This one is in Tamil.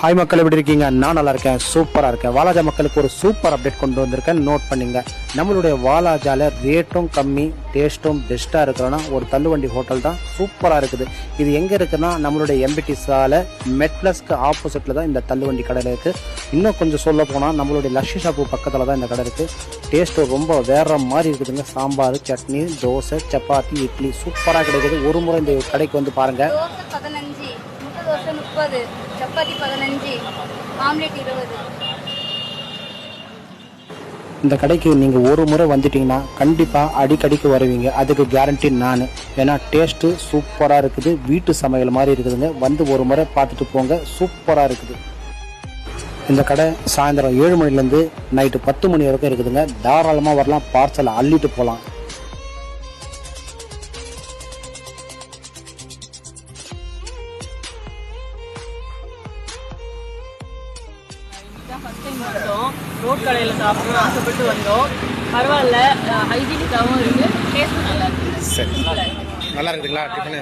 ஹாய் மக்கள், எப்படி இருக்கீங்க? நான் நல்லா இருக்கேன், சூப்பராக இருக்கேன். வாலாஜா மக்களுக்கு ஒரு சூப்பர் அப்டேட் கொண்டு வந்திருக்கேன், நோட் பண்ணிங்க. நம்மளுடைய வாலாஜாவில் ரேட்டும் கம்மி, டேஸ்ட்டும் பெஸ்ட்டாக இருக்கிறோன்னா ஒரு தள்ளுவண்டி ஹோட்டல் தான், சூப்பராக இருக்குது. இது எங்கே இருக்குன்னா நம்மளுடைய எம்பிடி சாலை மெட்ப்ளஸ்க்கு ஆப்போசிட்டில் தான் இந்த தள்ளுவண்டி கடையில் இருக்குது. இன்னும் கொஞ்சம் சொல்ல போனால் நம்மளுடைய லஸ்ஸி ஷாப்பு பக்கத்தில் தான் இந்த கடை இருக்குது. டேஸ்ட்டு ரொம்ப வேறு மாதிரி இருக்குதுங்க. சாம்பார், சட்னி, தோசை, சப்பாத்தி, இட்லி சூப்பராக கிடைக்குது. ஒரு முறை இந்த கடைக்கு வந்து பாருங்கள். தோசை 30, சப்பாத்தி 15, ஆம்லெட் 20. இந்த கடைக்கு நீங்கள் ஒரு முறை வந்துட்டீங்கன்னா கண்டிப்பாக அடிக்கடிக்கு வருவீங்க, அதுக்கு கேரண்டி நான். ஏன்னா டேஸ்ட்டு சூப்பராக இருக்குது, வீட்டு சமையல் மாதிரி இருக்குதுங்க. வந்து ஒரு முறை பார்த்துட்டு போங்க, சூப்பராக இருக்குது. இந்த கடை சாயந்தரம் 7 மணிலேருந்து நைட்டு 10 மணி வரைக்கும் இருக்குதுங்க. தாராளமாக வரலாம், பார்சலை அள்ளிட்டு போகலாம். ஃபர்ஸ்ட் டைம் வந்தோம், ரோட் கடையில் சாப்பிடணும்னு ஆசைப்பட்டு வந்தோம். பரவாயில்ல, ஹைஜீனிக்காகவும் இருக்குது, டேஸ்ட்டும் நல்லா இருக்குது. சரி, நல்லா இருக்குதுங்களா டிஃபனு?